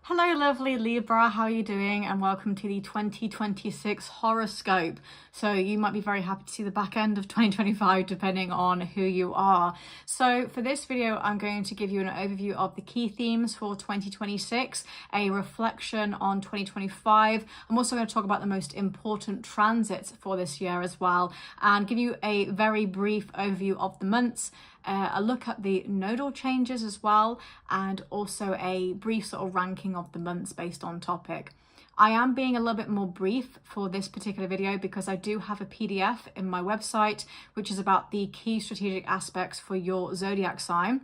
Hello, lovely Libra. How are you doing? And welcome to the 2026 horoscope. So you might be very happy to see the back end of 2025, depending on who you are. So for this video, I'm going to give you an overview of the key themes for 2026, a reflection on 2025. I'm also going to talk about the most important transits for this year as well, and give you a very brief overview of the months, a look at the nodal changes as well, and also a brief sort of ranking of the months based on topic. I am being a little bit more brief for this particular video because I do have a PDF in my website which is about the key strategic aspects for your zodiac sign.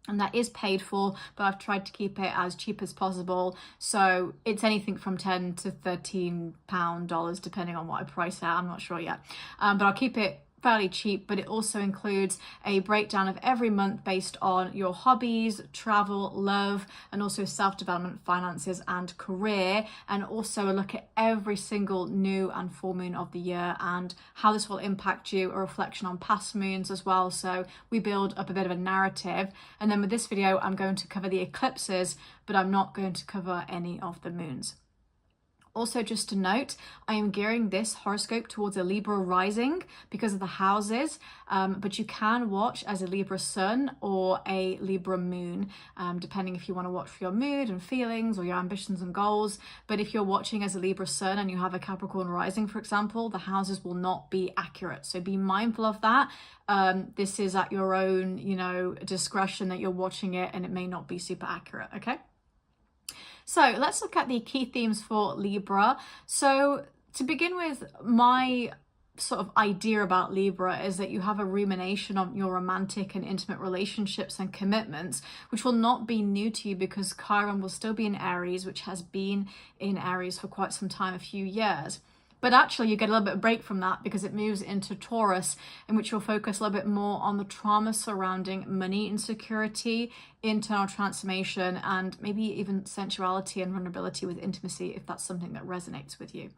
And that is paid for, but I've tried to keep it as cheap as possible. So it's anything from £10 to £13 depending on what I price at. I'm not sure yet, but I'll keep it fairly cheap. But it also includes a breakdown of every month based on your hobbies, travel, love, and also self-development, finances, and career, and also a look at every single new and full moon of the year and how this will impact you, a reflection on past moons as well. So we build up a bit of a narrative. And then with this video, I'm going to cover the eclipses, but I'm not going to cover any of the moons. Also, just to note, I am gearing this horoscope towards a Libra rising because of the houses, but you can watch as a Libra sun or a Libra moon, depending if you want to watch for your mood and feelings or your ambitions and goals. But if you're watching as a Libra sun and you have a Capricorn rising, for example, the houses will not be accurate. So be mindful of that. This is at your own, discretion that you're watching it, and it may not be super accurate, okay? So let's look at the key themes for Libra. So to begin with, my sort of idea about Libra is that you have a rumination on your romantic and intimate relationships and commitments, which will not be new to you because Chiron will still be in Aries, which has been in Aries for quite some time, a few years. But actually, you get a little bit of break from that because it moves into Taurus, in which you'll focus a little bit more on the trauma surrounding money insecurity, internal transformation, and maybe even sensuality and vulnerability with intimacy, if that's something that resonates with you.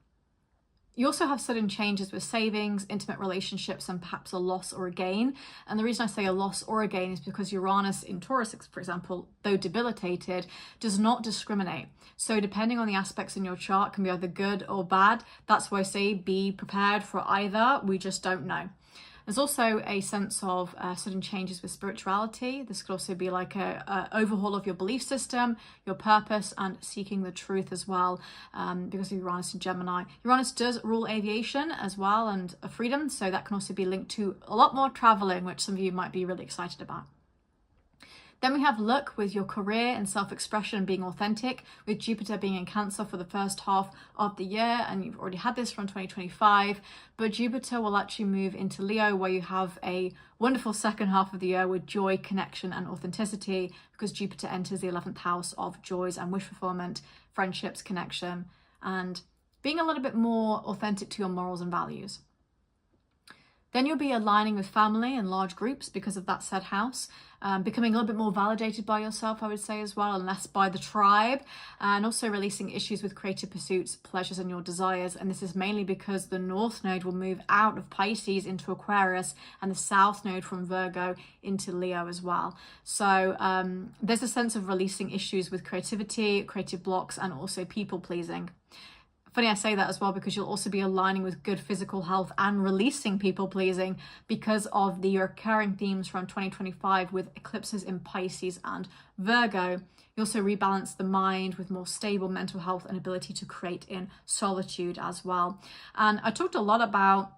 You also have sudden changes with savings, intimate relationships, and perhaps a loss or a gain. And the reason I say a loss or a gain is because Uranus in Taurus, for example, though debilitated, does not discriminate. So depending on the aspects in your chart, can be either good or bad. That's why I say be prepared for either. We just don't know. There's also a sense of sudden changes with spirituality. This could also be like a overhaul of your belief system, your purpose, and seeking the truth as well, because of Uranus and Gemini. Uranus does rule aviation as well and freedom, so that can also be linked to a lot more traveling, which some of you might be really excited about. Then we have luck with your career and self-expression and being authentic, with Jupiter being in Cancer for the first half of the year, and you've already had this from 2025, but Jupiter will actually move into Leo, where you have a wonderful second half of the year with joy, connection, and authenticity, because Jupiter enters the 11th house of joys and wish fulfillment, friendships, connection, and being a little bit more authentic to your morals and values. Then you'll be aligning with family and large groups because of that said house, becoming a little bit more validated by yourself, I would say, as well, and less by the tribe, and also releasing issues with creative pursuits, pleasures, and your desires. And this is mainly because the North Node will move out of Pisces into Aquarius, and the South Node from Virgo into Leo as well. So there's a sense of releasing issues with creativity, creative blocks, and also people pleasing. Funny I say that as well, because you'll also be aligning with good physical health and releasing people pleasing because of the recurring themes from 2025 with eclipses in Pisces and Virgo. You also rebalance the mind with more stable mental health and ability to create in solitude as well. And I talked a lot about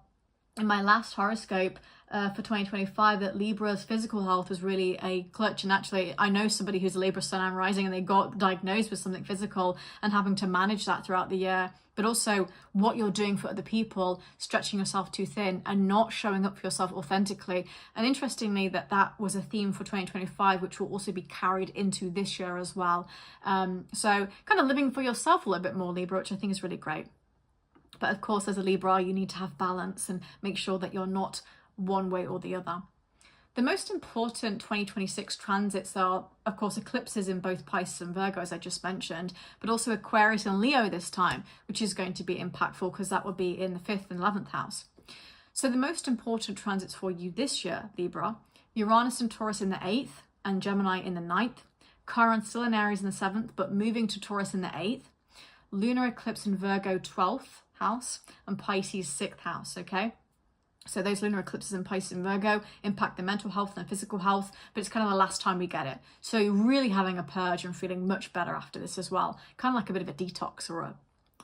in my last horoscope for 2025 that Libra's physical health was really a clutch. And actually, I know somebody who's a Libra sun and rising, and they got diagnosed with something physical and having to manage that throughout the year. But also what you're doing for other people, stretching yourself too thin and not showing up for yourself authentically. And interestingly, that was a theme for 2025, which will also be carried into this year as well. So kind of living for yourself a little bit more, Libra, which I think is really great. But of course, as a Libra, you need to have balance and make sure that you're not one way or the other. The most important 2026 transits are, of course, eclipses in both Pisces and Virgo, as I just mentioned, but also Aquarius and Leo this time, which is going to be impactful because that will be in the 5th and 11th house. So the most important transits for you this year, Libra: Uranus and Taurus in the 8th and Gemini in the 9th, Chiron still in Aries in the 7th, but moving to Taurus in the 8th. Lunar eclipse in Virgo 12th house and Pisces 6th house, okay? So those lunar eclipses in Pisces and Virgo impact the mental health and physical health, but it's kind of the last time we get it. So you're really having a purge and feeling much better after this as well. Kind of like a bit of a detox or a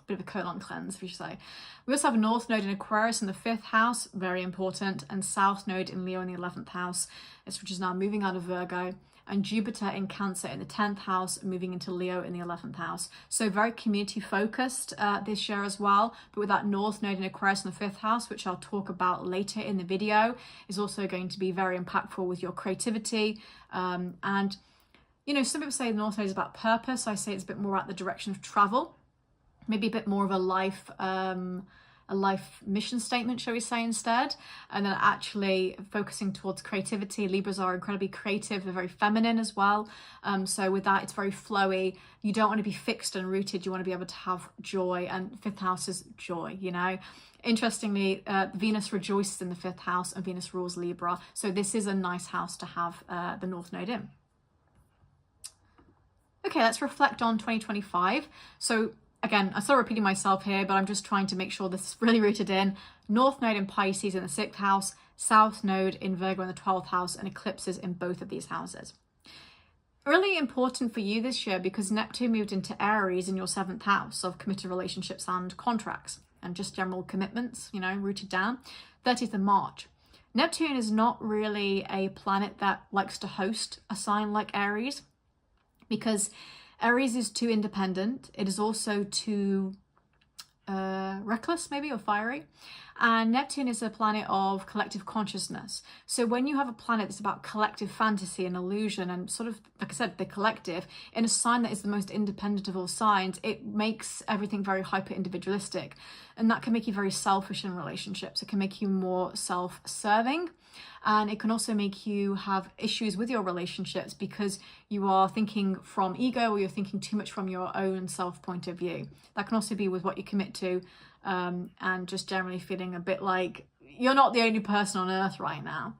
bit of a colon cleanse, if you say. We also have a North Node in Aquarius in the 5th house, very important, and South Node in Leo in the 11th house, which is now moving out of Virgo, and Jupiter in Cancer in the 10th house, moving into Leo in the 11th house. So very community focused this year as well, but with that North Node in Aquarius in the 5th house, which I'll talk about later in the video, is also going to be very impactful with your creativity. And, you know, some people say the North Node is about purpose. I say it's a bit more about the direction of travel, maybe a bit more of a life mission statement, shall we say, instead, and then actually focusing towards creativity. Libras are incredibly creative, they're very feminine as well, so with that it's very flowy. You don't want to be fixed and rooted, you want to be able to have joy, and 5th house is joy, you know. Interestingly, Venus rejoices in the 5th house and Venus rules Libra, so this is a nice house to have the North Node in. Okay, let's reflect on 2025. So again, I'm still repeating myself here, but I'm just trying to make sure this is really rooted in. North Node in Pisces in the 6th house, South Node in Virgo in the 12th house, and eclipses in both of these houses. Really important for you this year because Neptune moved into Aries in your 7th house of committed relationships and contracts and just general commitments, you know, rooted down. 30th of March. Neptune is not really a planet that likes to host a sign like Aries because Aries is too independent. It is also too reckless, maybe, or fiery. And Neptune is a planet of collective consciousness. So when you have a planet that's about collective fantasy and illusion and sort of, like I said, the collective, in a sign that is the most independent of all signs, it makes everything very hyper-individualistic. And that can make you very selfish in relationships. It can make you more self-serving. And it can also make you have issues with your relationships because you are thinking from ego or you're thinking too much from your own self point of view. That can also be with what you commit to and just generally feeling a bit like you're not the only person on earth right now.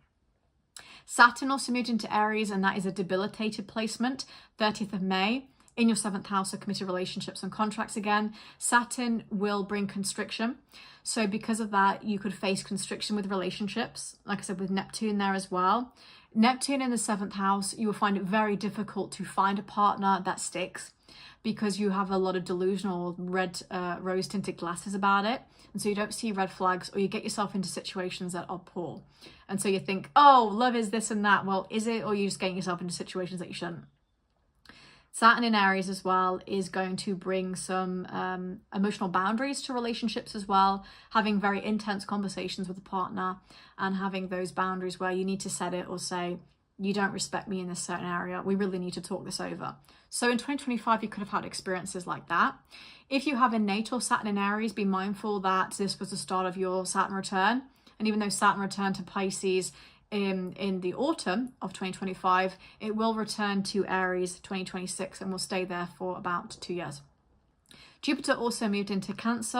Saturn also moved into Aries, and that is a debilitated placement, 30th of May. In your 7th house of committed relationships and contracts again. Saturn will bring constriction. So because of that, you could face constriction with relationships. Like I said, with Neptune there as well. Neptune in the 7th house, you will find it very difficult to find a partner that sticks because you have a lot of delusional red rose tinted glasses about it. And so you don't see red flags, or you get yourself into situations that are poor. And so you think, oh, love is this and that. Well, is it? Or you're just getting yourself into situations that you shouldn't. Saturn in Aries as well is going to bring some emotional boundaries to relationships as well, having very intense conversations with a partner and having those boundaries where you need to set it or say, you don't respect me in this certain area, we really need to talk this over. So in 2025, you could have had experiences like that. If you have a natal Saturn in Aries, be mindful that this was the start of your Saturn return. And even though Saturn returned to Pisces in the autumn of 2025, it will return to Aries 2026 and will stay there for about 2 years. Jupiter also moved into Cancer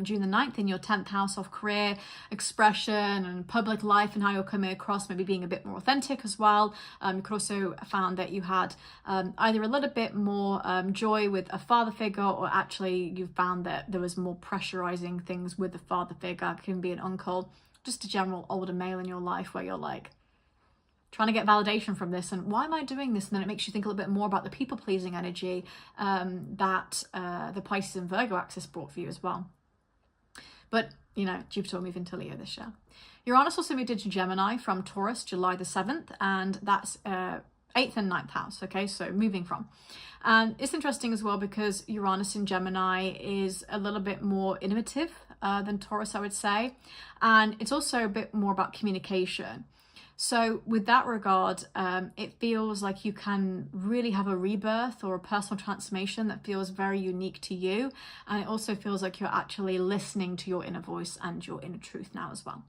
June the 9th in your 10th house of career, expression and public life and how you're coming across, maybe being a bit more authentic as well. You could also found that you had either a little bit more joy with a father figure, or actually you found that there was more pressurizing things with the father figure. It can be an uncle, just a general older male in your life where you're like trying to get validation from this and why am I doing this? And then it makes you think a little bit more about the people-pleasing energy that the Pisces and Virgo axis brought for you as well. But, you know, Jupiter will move into Leo this year. Uranus also moved into Gemini from Taurus July the 7th, and that's 8th and 9th house, okay, so moving from. And it's interesting as well because Uranus in Gemini is a little bit more innovative than Taurus, I would say. And it's also a bit more about communication. So with that regard, it feels like you can really have a rebirth or a personal transformation that feels very unique to you. And it also feels like you're actually listening to your inner voice and your inner truth now as well.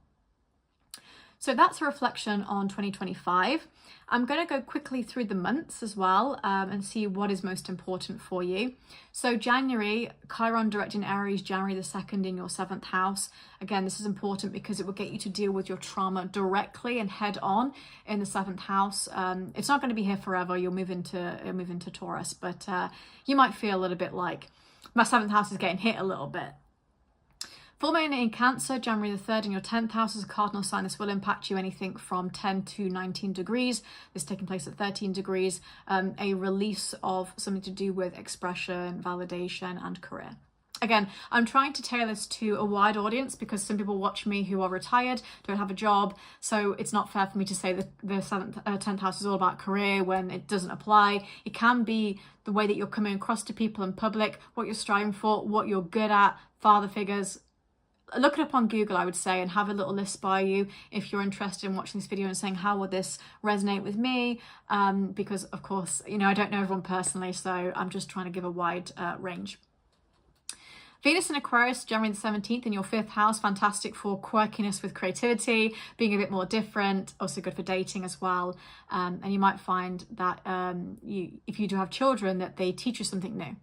So that's a reflection on 2025. I'm going to go quickly through the months as well and see what is most important for you. So January, Chiron direct in Aries, January the 2nd in your 7th house. Again, this is important because it will get you to deal with your trauma directly and head on in the 7th house. It's not going to be here forever. You'll move into Taurus, but you might feel a little bit like my 7th house is getting hit a little bit. Full moon in Cancer, January the 3rd in your 10th house as a cardinal sign. This will impact you anything from 10 to 19 degrees. This is taking place at 13 degrees. A release of something to do with expression, validation, and career. Again, I'm trying to tailor this to a wide audience because some people watch me who are retired, don't have a job. So it's not fair for me to say that the 10th house is all about career when it doesn't apply. It can be the way that you're coming across to people in public, what you're striving for, what you're good at, father figures. Look it up on Google, I would say, and have a little list by you if you're interested in watching this video and saying, how will this resonate with me? Because, of course, you know, I don't know everyone personally, so I'm just trying to give a wide range. Venus in Aquarius, January the 17th in your 5th house, fantastic for quirkiness with creativity, being a bit more different, also good for dating as well. And you might find that if you do have children, that they teach you something new.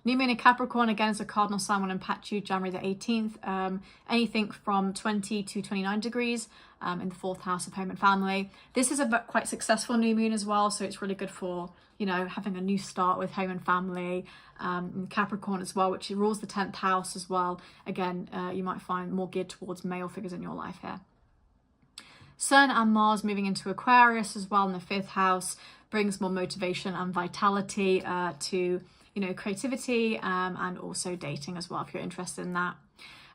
New moon in Capricorn, again, as a cardinal sign, will impact you January the 18th. Anything from 20 to 29 degrees in the 4th house of home and family. This is a quite successful new moon as well, so it's really good for, you know, having a new start with home and family. In Capricorn as well, which rules the 10th house as well. Again, you might find more geared towards male figures in your life here. Sun and Mars moving into Aquarius as well in the 5th house brings more motivation and vitality to, you know, creativity and also dating as well, if you're interested in that.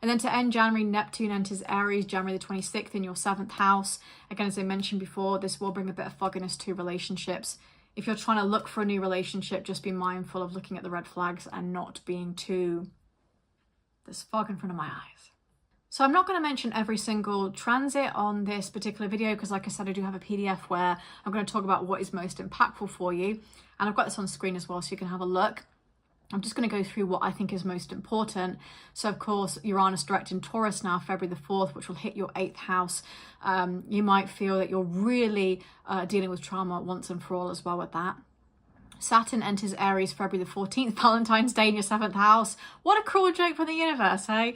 And then to end January, Neptune enters Aries, January the 26th in your 7th house. Again, as I mentioned before, this will bring a bit of fogginess to relationships. If you're trying to look for a new relationship, just be mindful of looking at the red flags and not being too, there's fog in front of my eyes. So I'm not going to mention every single transit on this particular video because, like I said, I do have a PDF where I'm going to talk about what is most impactful for you. And I've got this on screen as well, so you can have a look. I'm just going to go through what I think is most important. So, of course, Uranus direct in Taurus now, February the 4th, which will hit your 8th house. You might feel that you're really dealing with trauma once and for all as well with that. Saturn enters Aries February the 14th, Valentine's Day in your 7th house. What a cruel joke from the universe, eh?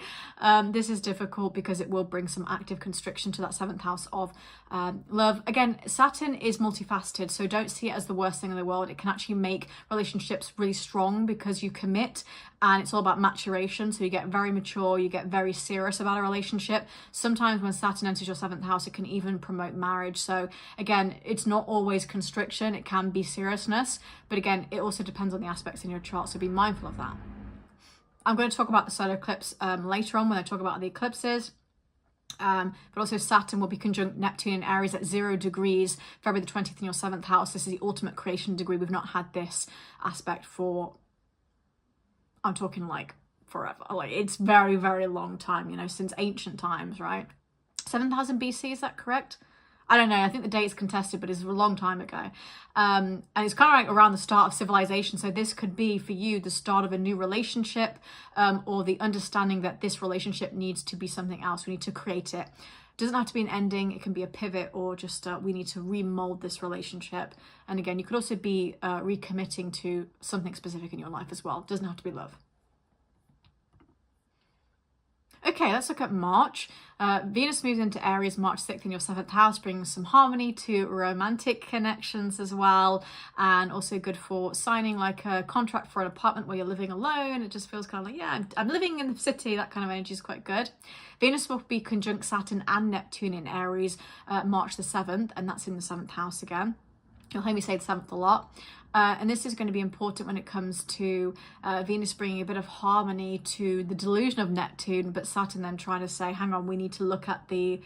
This is difficult because it will bring some active constriction to that 7th house of love. Again, Saturn is multifaceted, so don't see it as the worst thing in the world. It can actually make relationships really strong because you commit, and it's all about maturation. So you get very mature, you get very serious about a relationship. Sometimes when Saturn enters your 7th house, it can even promote marriage. So again, it's not always constriction, it can be seriousness. But again, it also depends on the aspects in your chart, so be mindful of that. I'm going to talk about the solar eclipse later on when I talk about the eclipses. But also Saturn will be conjunct Neptune in Aries at 0 degrees, February the 20th in your 7th house. This is the ultimate creation degree. We've not had this aspect for, I'm talking like forever. Like it's very, very long time, you know, since ancient times, right? 7000 BC, is that correct? I don't know, I think the date's contested, but it's a long time ago. And it's kind of like around the start of civilization. So this could be for you the start of a new relationship or the understanding that this relationship needs to be something else. We need to create it. It doesn't have to be an ending. It can be a pivot or just we need to remold this relationship. And again, you could also be recommitting to something specific in your life as well. It doesn't have to be love. Okay, let's look at March. Venus moves into Aries March 6th in your 7th house, bringing some harmony to romantic connections as well, and also good for signing like a contract for an apartment where you're living alone. It just feels kind of like, yeah, I'm living in the city. That kind of energy is quite good. Venus will be conjunct Saturn and Neptune in Aries March the 7th, and that's in the 7th house again. You'll hear me say the 7th a lot. And this is going to be important when it comes to Venus bringing a bit of harmony to the delusion of Neptune, but Saturn then trying to say, hang on, we need to look at the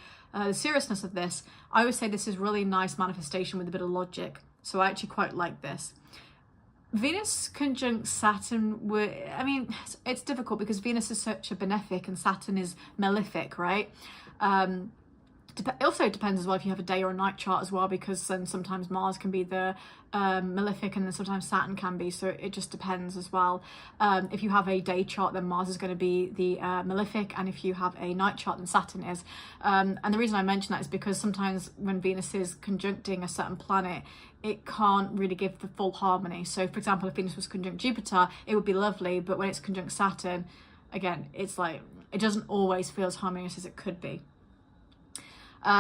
seriousness of this. I would say this is really nice manifestation with a bit of logic. So I actually quite like this. Venus conjunct Saturn, I mean, it's difficult because Venus is such a benefic and Saturn is malefic, right? It also depends as well if you have a day or a night chart as well, because then sometimes Mars can be the malefic and then sometimes Saturn can be, so it just depends as well. If you have a day chart, then Mars is going to be the malefic, and if you have a night chart, then Saturn is. And the reason I mention that is because sometimes when Venus is conjuncting a certain planet, it can't really give the full harmony. So for example, if Venus was conjunct Jupiter, it would be lovely, but when it's conjunct Saturn, again, it's like it doesn't always feel as harmonious as it could be.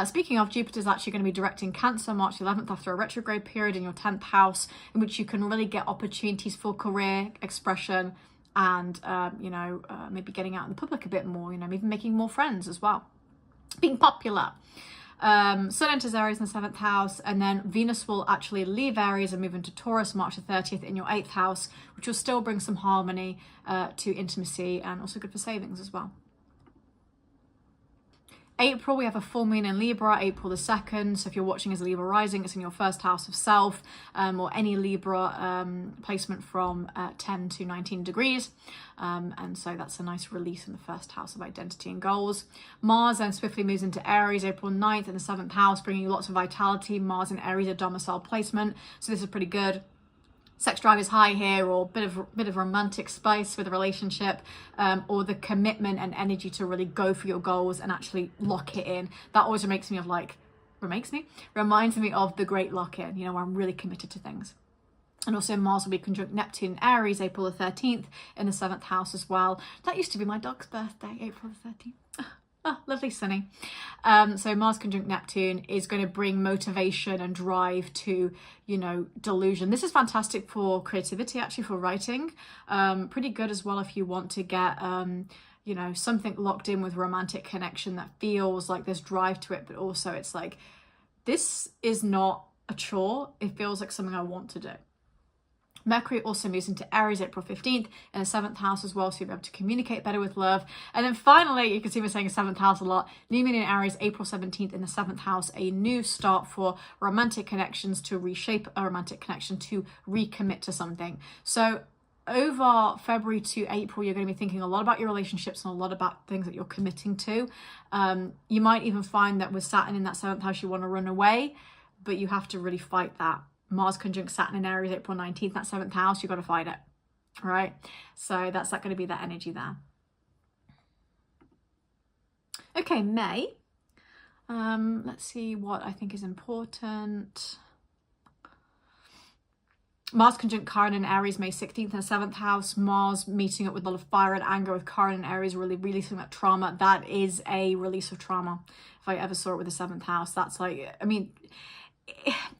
Speaking of, Jupiter is actually going to be directing Cancer March 11th after a retrograde period in your 10th house, in which you can really get opportunities for career expression and, maybe getting out in the public a bit more, maybe making more friends as well. Being popular. Sun enters Aries in the 7th house, and then Venus will actually leave Aries and move into Taurus March the 30th in your 8th house, which will still bring some harmony to intimacy and also good for savings as well. April, we have a full moon in Libra, April the 2nd. So if you're watching as a Libra rising, it's in your first house of self, or any Libra placement from 10 to 19 degrees. And so that's a nice release in the first house of identity and goals. Mars then swiftly moves into Aries, April 9th in the 7th house, bringing you lots of vitality. Mars in Aries, a domicile placement. So this is pretty good. Sex drive is high here, or bit of romantic spice with a relationship, or the commitment and energy to really go for your goals and actually lock it in. That always reminds me of the great lock-in, where I'm really committed to things. And also Mars will be conjunct Neptune in Aries, April the 13th in the 7th house as well. That used to be my dog's birthday, April the 13th. Oh, lovely, sunny. So Mars conjunct Neptune is going to bring motivation and drive to, delusion. This is fantastic for creativity, actually, for writing. Pretty good as well if you want to get, something locked in with romantic connection that feels like there's drive to it, but also it's like, this is not a chore. It feels like something I want to do. Mercury also moves into Aries April 15th in the 7th house as well, so you'll be able to communicate better with love. And then finally, you can see me saying 7th house a lot, new moon in Aries April 17th in the 7th house, a new start for romantic connections, to reshape a romantic connection, to recommit to something. So over February to April, you're going to be thinking a lot about your relationships and a lot about things that you're committing to. You might even find that with Saturn in that 7th house, you want to run away, but you have to really fight that. Mars conjunct Saturn in Aries, April 19th, that 7th house, you've got to fight it, all right? So that's going to be that energy there. Okay, May. Let's see what I think is important. Mars conjunct Chiron in Aries, May 16th in the 7th house. Mars meeting up with a lot of fire and anger with Chiron in Aries, really releasing that trauma. That is a release of trauma. If I ever saw it with the 7th house, that's like,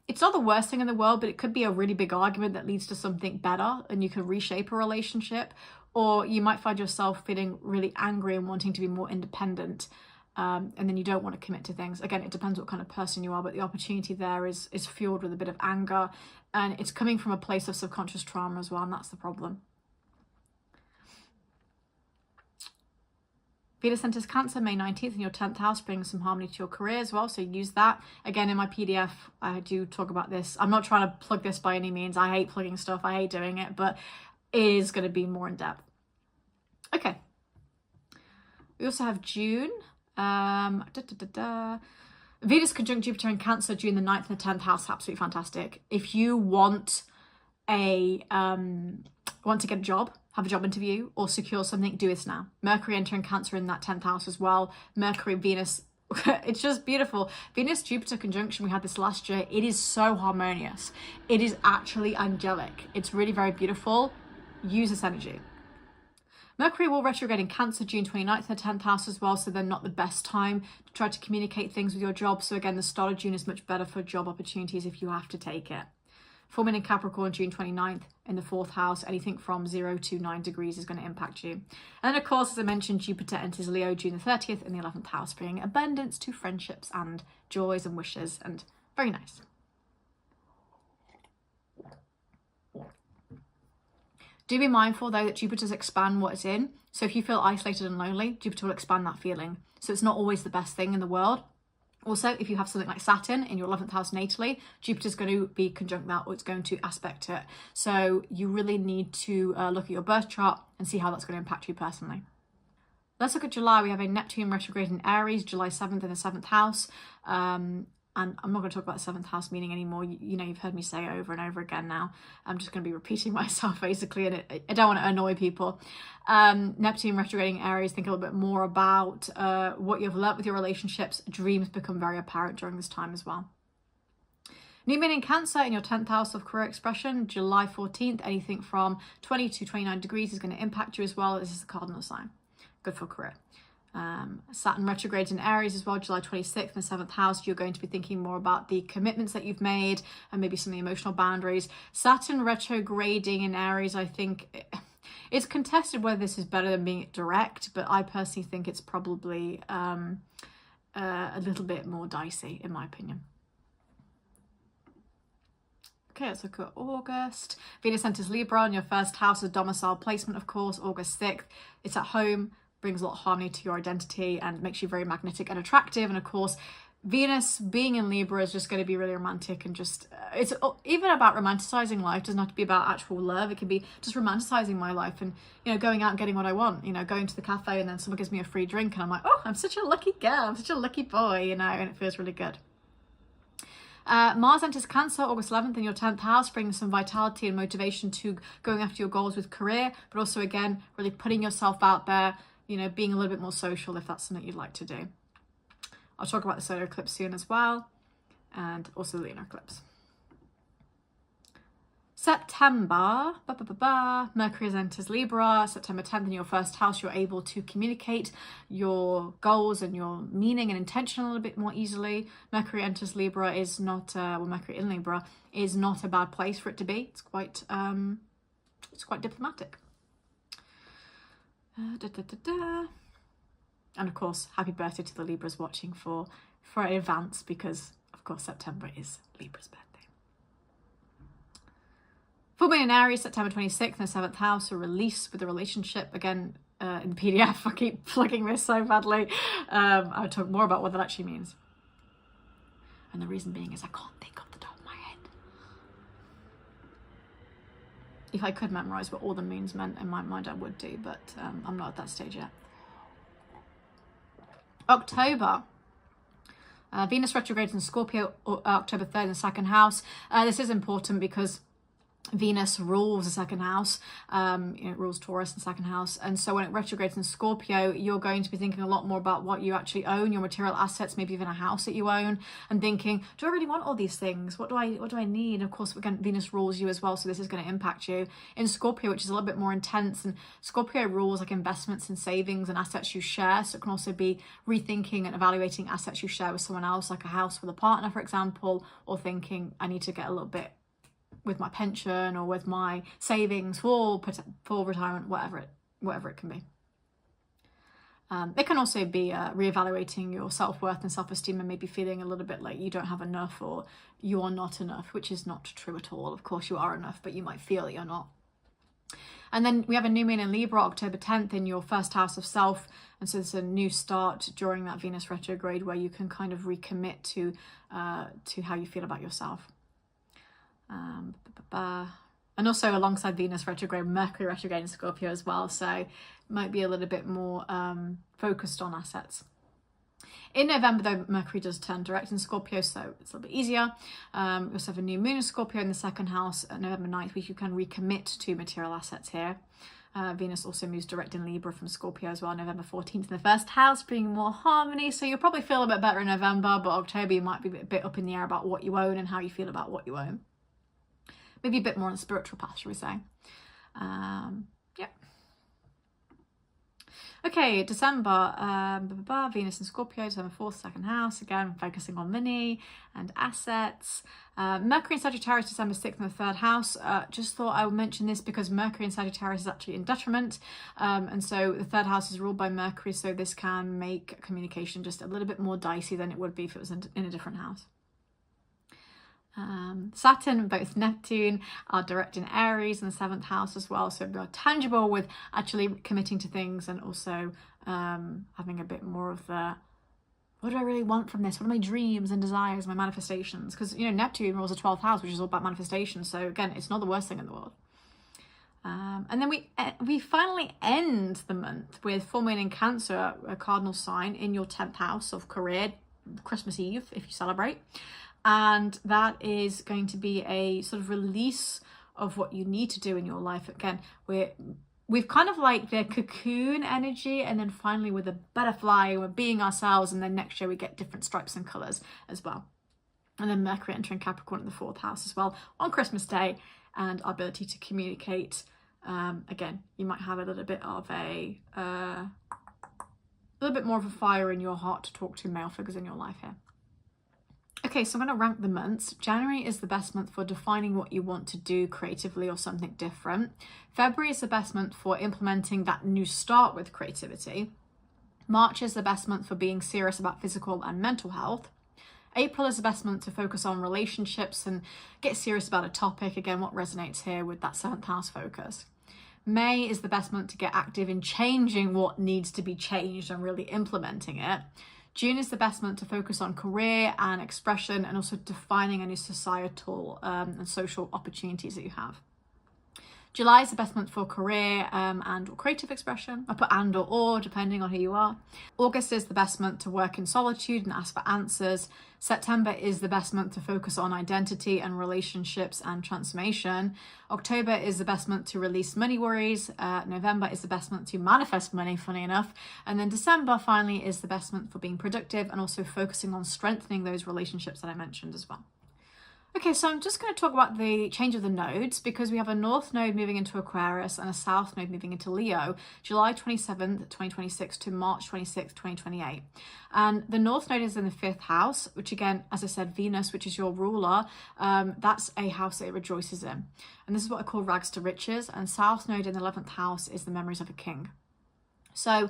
it's not the worst thing in the world, but it could be a really big argument that leads to something better and you can reshape a relationship. Or you might find yourself feeling really angry and wanting to be more independent, and then you don't want to commit to things. Again, it depends what kind of person you are, but the opportunity there is fueled with a bit of anger, and it's coming from a place of subconscious trauma as well, and that's the problem. Venus enters Cancer May 19th in your 10th house, bringing some harmony to your career as well, so use that. Again, in my PDF, I do talk about this. I'm not trying to plug this by any means. I hate plugging stuff. I hate doing it, but it is going to be more in depth. Okay. We also have June. Venus conjunct Jupiter in Cancer, June the 9th and the 10th house, absolutely fantastic. If you want to get a job, have a job interview, or secure something, do this now. Mercury entering Cancer in that 10th house as well. Mercury, Venus, it's just beautiful. Venus-Jupiter conjunction, we had this last year. It is so harmonious. It is actually angelic. It's really very beautiful. Use this energy. Mercury will retrograde in Cancer June 29th in the 10th house as well, so they're not the best time to try to communicate things with your job. So again, the start of June is much better for job opportunities if you have to take it. Full moon in Capricorn, June 29th in the 4th house. Anything from 0 to 9 degrees is going to impact you. And then, of course, as I mentioned, Jupiter enters Leo, June the 30th in the 11th house, bringing abundance to friendships and joys and wishes, and very nice. Do be mindful, though, that Jupiter's expand what it's in. So if you feel isolated and lonely, Jupiter will expand that feeling. So it's not always the best thing in the world. Also, if you have something like Saturn in your 11th house natally, Jupiter's going to be conjunct that, or it's going to aspect it. So you really need to look at your birth chart and see how that's going to impact you personally. Let's look at July. We have a Neptune retrograde in Aries, July 7th in the 7th house. And I'm not going to talk about the 7th house meaning anymore. You know, you've heard me say it over and over again now. I'm just going to be repeating myself basically, and I don't want to annoy people. Neptune retrograding Aries, think a little bit more about what you've learnt with your relationships. Dreams become very apparent during this time as well. New moon in Cancer in your 10th house of career expression, July 14th. Anything from 20 to 29 degrees is going to impact you as well. This is the cardinal sign. Good for career. Saturn retrogrades in Aries as well, July 26th in the 7th house. You're going to be thinking more about the commitments that you've made and maybe some of the emotional boundaries. Saturn retrograding in Aries, I think it's contested whether this is better than being direct, but I personally think it's probably a little bit more dicey in my opinion. Okay, let's look at August. Venus enters Libra in your 1st house of domicile placement, of course, August 6th. It's at home, brings a lot of harmony to your identity and makes you very magnetic and attractive. And of course, Venus being in Libra is just going to be really romantic and just, it's even about romanticizing life. It doesn't have to be about actual love. It can be just romanticizing my life and, you know, going out and getting what I want, you know, going to the cafe and then someone gives me a free drink and I'm like, oh, I'm such a lucky girl. I'm such a lucky boy, you know, and it feels really good. Mars enters Cancer, August 11th in your 10th house, bringing some vitality and motivation to going after your goals with career, but also, again, really putting yourself out there, you know, being a little bit more social if that's something you'd like to do. I'll talk about the solar eclipse soon as well, and also the lunar eclipse. September, Mercury enters Libra, September 10th in your 1st house. You're able to communicate your goals and your meaning and intention a little bit more easily. Mercury enters Libra is not, Mercury in Libra is not a bad place for it to be. It's quite diplomatic. And of course, happy birthday to the Libras watching for in advance because, of course, September is Libra's birthday. Full moon in Aries, September 26th in the 7th house, a release with a relationship. Again, in the PDF, I keep plugging this so badly. I'll talk more about what that actually means. And the reason being is I can't think off the top of my head. If I could memorize what all the moons meant in my mind, I would do, but I'm not at that stage yet. October. Venus retrogrades in Scorpio, October 3rd in the 2nd house. This is important because Venus rules the 2nd house, it rules Taurus in the 2nd house, and so when it retrogrades in Scorpio, you're going to be thinking a lot more about what you actually own, your material assets, maybe even a house that you own, and thinking, do I really want all these things? What do I need? And of course, again, Venus rules you as well, so this is going to impact you. In Scorpio, which is a little bit more intense, and Scorpio rules like investments and savings and assets you share, so it can also be rethinking and evaluating assets you share with someone else, like a house with a partner, for example, or thinking, I need to get a little bit with my pension or with my savings for retirement, whatever it can be. It can also be reevaluating your self-worth and self-esteem and maybe feeling a little bit like you don't have enough or you are not enough, which is not true at all. Of course you are enough, but you might feel that you're not. And then we have a new moon in Libra, October 10th in your 1st house of self. And so it's a new start during that Venus retrograde where you can kind of recommit to how you feel about yourself. And also alongside Venus retrograde, Mercury retrograde in Scorpio as well, so might be a little bit more focused on assets. In November though, Mercury does turn direct in Scorpio, so it's a little bit easier. We also have a new moon in Scorpio in the 2nd house at November 9th, which you can recommit to material assets here. Venus also moves direct in Libra from Scorpio as well, November 14th in the 1st house, bringing more harmony. So you'll probably feel a bit better in November, but October you might be a bit up in the air about what you own and how you feel about what you own. Maybe a bit more on the spiritual path, shall we say. Yeah. Okay, December, Venus and Scorpio, December 4th, 2nd house. Again, focusing on money and assets. Mercury in Sagittarius, December 6th in the 3rd house. Just thought I would mention this because Mercury in Sagittarius is actually in detriment. And so the 3rd house is ruled by Mercury, so this can make communication just a little bit more dicey than it would be if it was in a different house. Saturn, both Neptune, are direct in Aries in the 7th house as well, so more tangible with actually committing to things and also having a bit more of the, what do I really want from this? What are my dreams and desires, my manifestations? Because, you know, Neptune rules the 12th house, which is all about manifestation, so again, it's not the worst thing in the world. And then we finally end the month with full moon in Cancer, a cardinal sign in your 10th house of career, Christmas Eve if you celebrate. And that is going to be a sort of release of what you need to do in your life. Again, we've kind of like the cocoon energy, and then finally with a butterfly, we're being ourselves, and then next year we get different stripes and colours as well. And then Mercury entering Capricorn in the 4th house as well on Christmas Day, and our ability to communicate. Again, you might have a little bit of a little bit more of a fire in your heart to talk to male figures in your life here. Okay, so I'm going to rank the months. January is the best month for defining what you want to do creatively or something different. February is the best month for implementing that new start with creativity. March is the best month for being serious about physical and mental health. April is the best month to focus on relationships and get serious about a topic. Again, what resonates here with that 7th house focus. May is the best month to get active in changing what needs to be changed and really implementing it. June is the best month to focus on career and expression, and also defining any societal and social opportunities that you have. July is the best month for career and or creative expression. I put and or depending on who you are. August is the best month to work in solitude and ask for answers. September is the best month to focus on identity and relationships and transformation. October is the best month to release money worries. November is the best month to manifest money, funny enough. And then December finally is the best month for being productive and also focusing on strengthening those relationships that I mentioned as well. Okay, so I'm just going to talk about the change of the nodes, because we have a North node moving into Aquarius and a South node moving into Leo, July 27th, 2026 to March 26th, 2028. And the North node is in the 5th house, which again, as I said, Venus, which is your ruler, that's a house that it rejoices in. And this is what I call rags to riches. And South node in the 11th house is the memories of a king. So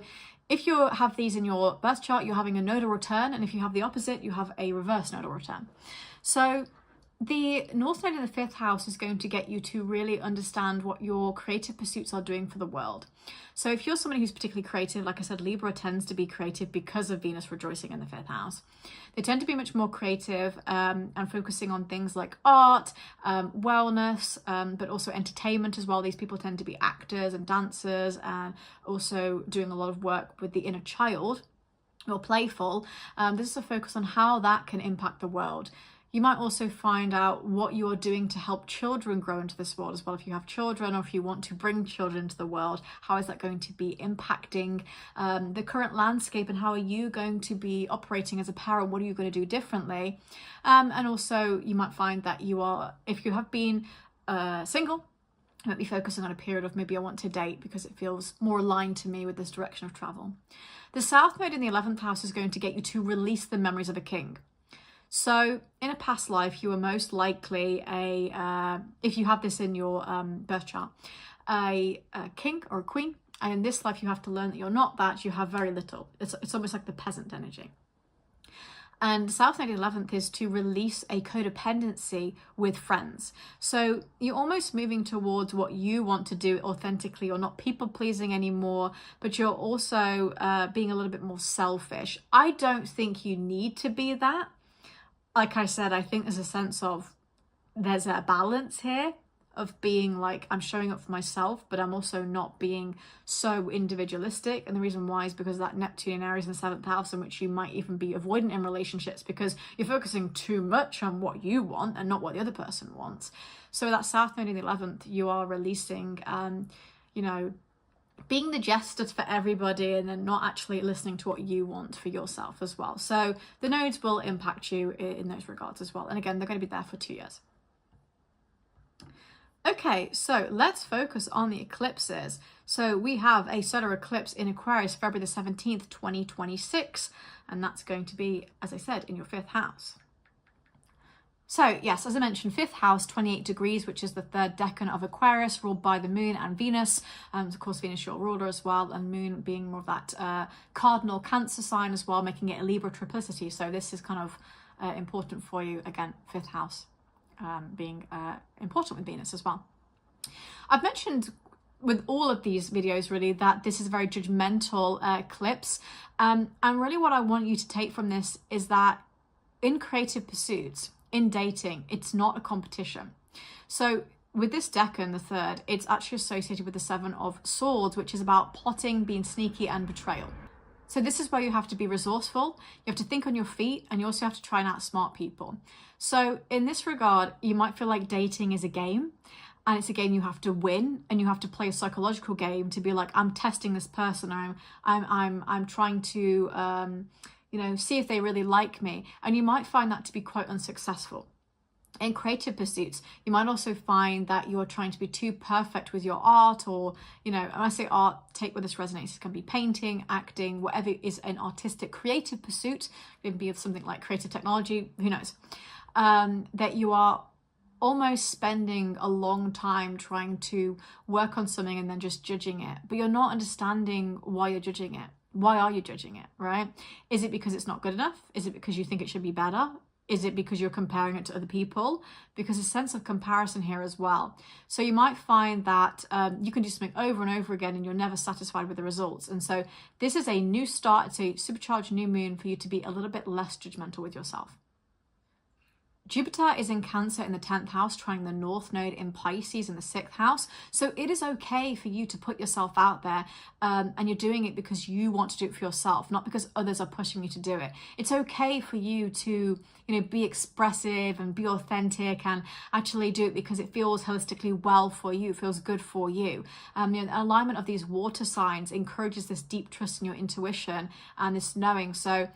if you have these in your birth chart, you're having a nodal return. And if you have the opposite, you have a reverse nodal return. So the North node in the 5th house is going to get you to really understand what your creative pursuits are doing for the world. So if you're somebody who's particularly creative, like I said, Libra tends to be creative because of Venus rejoicing in the 5th house. They tend to be much more creative and focusing on things like art, wellness, but also entertainment as well. These people tend to be actors and dancers, and also doing a lot of work with the inner child or playful. This is a focus on how that can impact the world. You might also find out what you're doing to help children grow into this world as well. If you have children, or if you want to bring children into the world, how is that going to be impacting the current landscape, and how are you going to be operating as a parent? What are you going to do differently? And also you might find that you are, if you have been single, you might be focusing on a period of maybe I want to date because it feels more aligned to me with this direction of travel. The South node in the 11th house is going to get you to release the memories of a king. So in a past life, you were most likely if you have this in your birth chart, a king or a queen. And in this life, you have to learn that you're not that, you have very little. It's almost like the peasant energy. And South node 11th is to release a codependency with friends. So you're almost moving towards what you want to do authentically. You're not people pleasing anymore, but you're also being a little bit more selfish. I don't think you need to be that. Like I said, I think there's a sense of there's a balance here of being like, I'm showing up for myself, but I'm also not being so individualistic. And the reason why is because of that Neptune in Aries in the 7th house, in which you might even be avoidant in relationships because you're focusing too much on what you want and not what the other person wants. So that South node in the 11th, you are releasing, being the jester for everybody and then not actually listening to what you want for yourself as well. So the nodes will impact you in those regards as well. And again, they're going to be there for 2 years. Okay, so let's focus on the eclipses. So we have a solar eclipse in Aquarius, February the 17th, 2026. And that's going to be, as I said, in your 5th house. So yes, as I mentioned, 5th house, 28 degrees, which is the 3rd decan of Aquarius, ruled by the moon and Venus. Of course, Venus your ruler as well, and moon being more of that cardinal Cancer sign as well, making it a Libra triplicity. So this is kind of important for you. Again, 5th house being important with Venus as well. I've mentioned with all of these videos really that this is a very judgmental eclipse. And really what I want you to take from this is that in creative pursuits, in dating, it's not a competition. So with this decan, the third, it's actually associated with the Seven of Swords, which is about plotting, being sneaky, and betrayal. So this is where you have to be resourceful, you have to think on your feet, and you also have to try and outsmart people. So in this regard, you might feel like dating is a game, and it's a game you have to win, and you have to play a psychological game to be like, I'm testing this person, I'm trying to see if they really like me. And you might find that to be quite unsuccessful. In creative pursuits, you might also find that you're trying to be too perfect with your art, or, when I say art, take where this resonates. It can be painting, acting, whatever is an artistic creative pursuit. It can be something like creative technology, who knows, that you are almost spending a long time trying to work on something and then just judging it, but you're not understanding why you're judging it. Why are you judging it, right? Is it because it's not good enough? Is it because you think it should be better? Is it because you're comparing it to other people? Because a sense of comparison here as well. So you might find that you can do something over and over again and you're never satisfied with the results. And so this is a new start. It's a supercharged new moon for you to be a little bit less judgmental with yourself. Jupiter is in Cancer in the 10th house, trying the North Node in Pisces in the 6th house. So it is okay for you to put yourself out there, and you're doing it because you want to do it for yourself, not because others are pushing you to do it. It's okay for you to, be expressive and be authentic and actually do it because it feels holistically well for you, feels good for you. The alignment of these water signs encourages this deep trust in your intuition and this knowing. So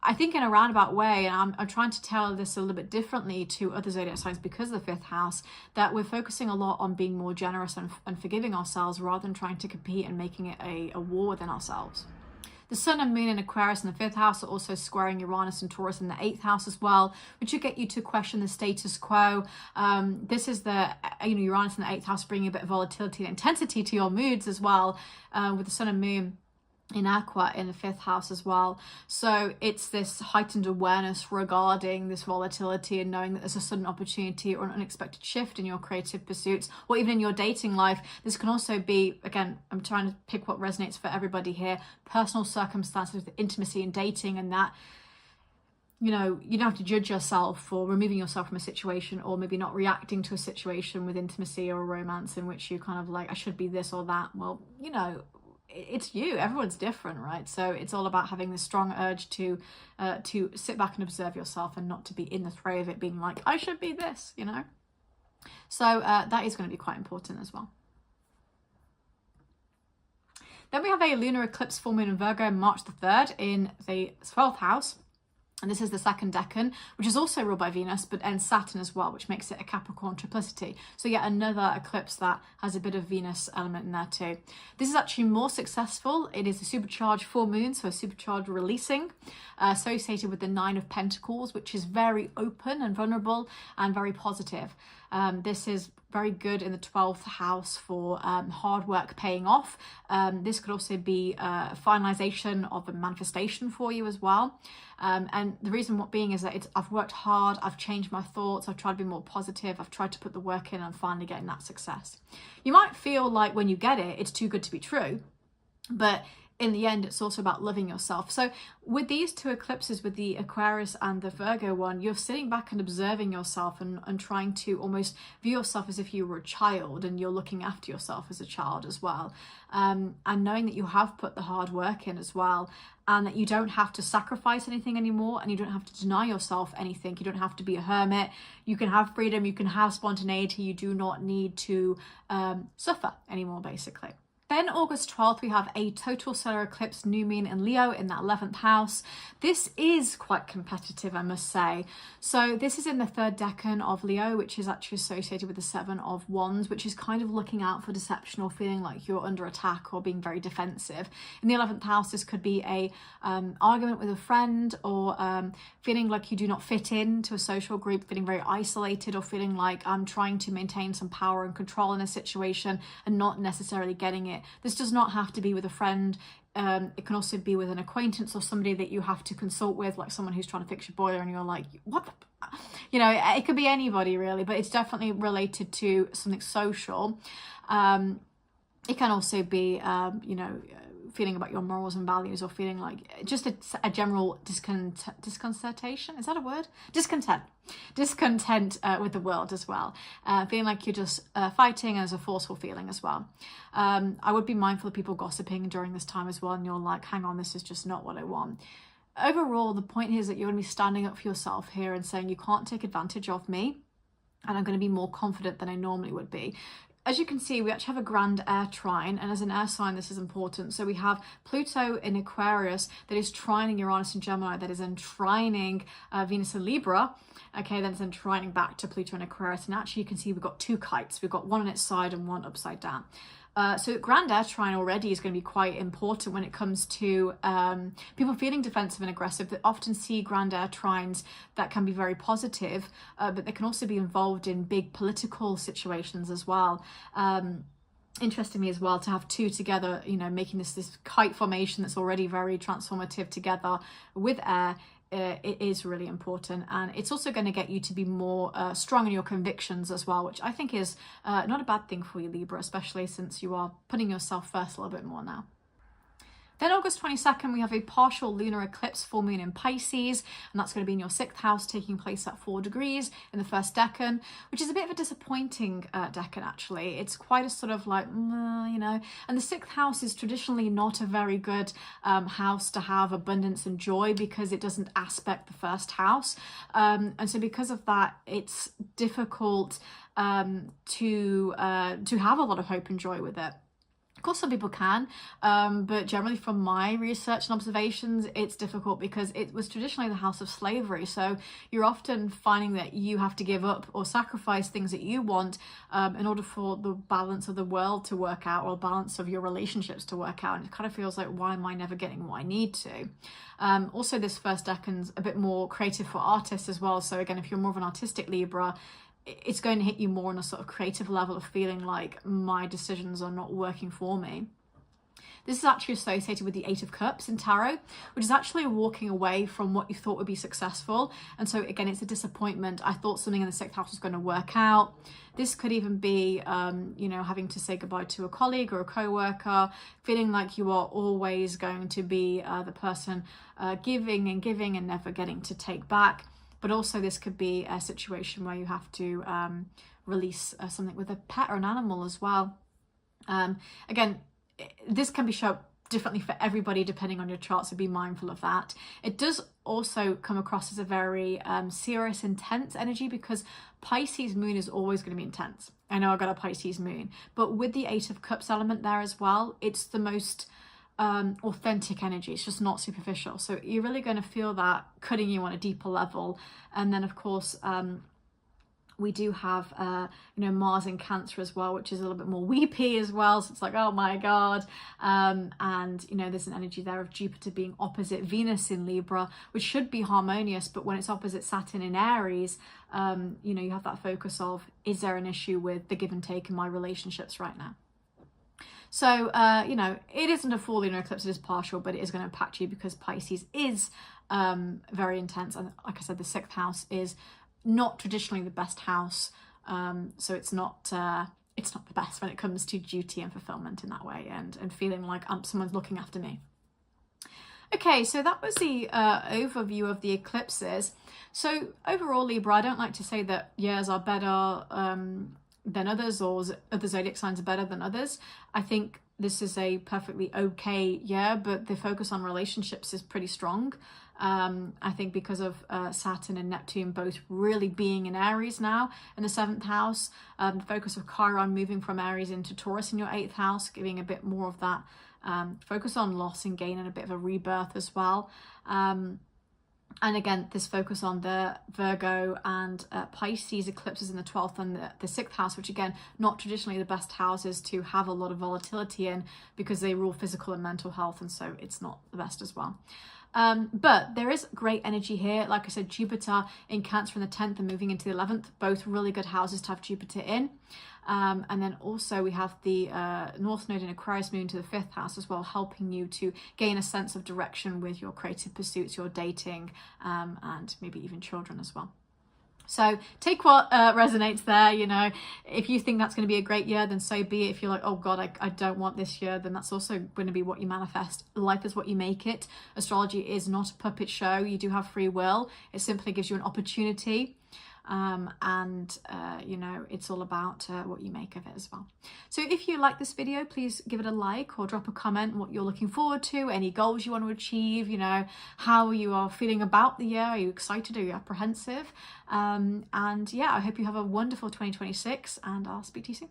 I think in a roundabout way, and I'm trying to tell this a little bit differently to other zodiac signs because of the 5th house, that we're focusing a lot on being more generous and forgiving ourselves rather than trying to compete and making it a war within ourselves. The Sun and Moon in Aquarius in the 5th house are also squaring Uranus and Taurus in the 8th house as well, which should get you to question the status quo. This is the Uranus in the 8th house bringing a bit of volatility and intensity to your moods as well, with the Sun and Moon in Aqua in the 5th house as well. So it's this heightened awareness regarding this volatility and knowing that there's a sudden opportunity or an unexpected shift in your creative pursuits or even in your dating life. This can also be, again, I'm trying to pick what resonates for everybody here, personal circumstances with intimacy and dating, and that you don't have to judge yourself for removing yourself from a situation or maybe not reacting to a situation with intimacy or romance in which you kind of like, I should be this or that. Well, it's you. Everyone's different, right? So it's all about having this strong urge to sit back and observe yourself and not to be in the fray of it being like, I should be this, So that is going to be quite important as well. Then we have a lunar eclipse full moon in Virgo, March the 3rd in the 12th house. And this is the second decan, which is also ruled by Venus, but ends Saturn as well, which makes it a Capricorn triplicity. So yet another eclipse that has a bit of Venus element in there too. This is actually more successful. It is a supercharged full moon, so a supercharged releasing, associated with the 9 of Pentacles, which is very open and vulnerable and very positive. This is very good in the 12th house for hard work paying off. This could also be a finalization of a manifestation for you as well. And the reason being is that I've worked hard, I've changed my thoughts, I've tried to be more positive, I've tried to put the work in, and I'm finally getting that success. You might feel like when you get it, it's too good to be true, but in the end, it's also about loving yourself. So with these two eclipses, with the Aquarius and the Virgo one, you're sitting back and observing yourself and trying to almost view yourself as if you were a child and you're looking after yourself as a child as well. And knowing that you have put the hard work in as well, and that you don't have to sacrifice anything anymore, and you don't have to deny yourself anything. You don't have to be a hermit. You can have freedom, you can have spontaneity. You do not need to suffer anymore, basically. Then August 12th, we have a total solar eclipse new moon in Leo in that 11th house. This is quite competitive, I must say. So this is in the 3rd decan of Leo, which is actually associated with the 7 of Wands, which is kind of looking out for deception or feeling like you're under attack or being very defensive. In the 11th house, this could be a argument with a friend, or feeling like you do not fit into a social group, feeling very isolated, or feeling like I'm trying to maintain some power and control in a situation and not necessarily getting it. This does not have to be with a friend. It can also be with an acquaintance or somebody that you have to consult with, like someone who's trying to fix your boiler and you're like, what the... it could be anybody really, but it's definitely related to something social. It can also be, feeling about your morals and values, or feeling like just a general disconcertation. Is that a word? Discontent with the world as well. Feeling like you're just fighting, as a forceful feeling as well. I would be mindful of people gossiping during this time as well, and you're like, hang on, this is just not what I want. Overall, the point here is that you're going to be standing up for yourself here and saying, you can't take advantage of me, and I'm going to be more confident than I normally would be. As you can see, we actually have a grand air trine, and as an air sign, this is important. So we have Pluto in Aquarius that is trining Uranus and Gemini, that is entrining Venus in Libra. Okay, then it's entrining back to Pluto in Aquarius, and actually you can see we've got two kites. We've got one on its side and one upside down. So grand air trine already is going to be quite important when it comes to people feeling defensive and aggressive. That often see grand air trines that can be very positive, but they can also be involved in big political situations as well. Interestingly as well, to have two together, you know, making this kite formation that's already very transformative together with air, it is really important. And it's also going to get you to be more strong in your convictions as well, which I think is not a bad thing for you, Libra, especially since you are putting yourself first a little bit more now. Then August 22nd, we have a partial lunar eclipse, full moon in Pisces, and that's going to be in your 6th house, taking place at 4 degrees in the first decan, which is a bit of a disappointing decan, actually. It's quite a sort of like, you know, and the 6th house is traditionally not a very good house to have abundance and joy, because it doesn't aspect the first house. And so because of that, it's difficult to have a lot of hope and joy with it. Of course, some people can, but generally from my research and observations, it's difficult because it was traditionally the house of slavery. So you're often finding that you have to give up or sacrifice things that you want in order for the balance of the world to work out, or balance of your relationships to work out. And it kind of feels like, why am I never getting what I need to? Also, this first decan's a bit more creative for artists as well. So again, if you're more of an artistic Libra, it's going to hit you more on a sort of creative level of feeling like my decisions are not working for me. This is actually associated with the 8 of Cups in Tarot, which is actually walking away from what you thought would be successful. And so again, it's a disappointment. I thought something in the 6th house was going to work out. This could even be, you know, having to say goodbye to a colleague or a co-worker, feeling like you are always going to be the person giving and never getting to take back. But also this could be a situation where you have to release something with a pet or an animal as well. Again, this can be shown differently for everybody depending on your chart, so be mindful of that. It does also come across as a very serious, intense energy, because Pisces moon is always going to be intense. I know I got a Pisces moon, but with the 8 of Cups element there as well, it's the most authentic energy. It's just not superficial, so you're really going to feel that cutting you on a deeper level. And then of course we do have you know, Mars in Cancer as well, which is a little bit more weepy as well, so it's like, oh my god. And you know, there's an energy there of Jupiter being opposite Venus in Libra, which should be harmonious, but when it's opposite Saturn in Aries, you know, you have that focus of, is there an issue with the give and take in my relationships right now? So, you know, it isn't a full lunar eclipse, it is partial, but it is going to impact you because Pisces is very intense. And like I said, the 6th house is not traditionally the best house. So it's not the best when it comes to duty and fulfillment in that way, and feeling like someone's looking after me. Okay, so that was the overview of the eclipses. So overall, Libra, I don't like to say that years are better than others, or other zodiac signs are better than others. I think this is a perfectly okay year, but the focus on relationships is pretty strong. I think because of Saturn and Neptune both really being in Aries now in the 7th house, the focus of Chiron moving from Aries into Taurus in your 8th house, giving a bit more of that focus on loss and gain and a bit of a rebirth as well. And again, this focus on the Virgo and Pisces eclipses in the 12th and the 6th house, which again, not traditionally the best houses to have a lot of volatility in, because they rule physical and mental health, and so it's not the best as well. But there is great energy here. Like I said, Jupiter in Cancer in the 10th and moving into the 11th, both really good houses to have Jupiter in. And then also we have the North Node in Aquarius moving to the 5th house as well, helping you to gain a sense of direction with your creative pursuits, your dating, and maybe even children as well. So take what resonates there. You know, if you think that's going to be a great year, then so be it. If you're like, oh God, I don't want this year, then that's also going to be what you manifest. Life is what you make it. Astrology is not a puppet show. You do have free will. It simply gives you an opportunity. You know, it's all about what you make of it as well. So if you like this video, please give it a like or drop a comment what you're looking forward to, any goals you want to achieve, you know, how you are feeling about the year. Are you excited? Are you apprehensive? And yeah, I hope you have a wonderful 2026, and I'll speak to you soon.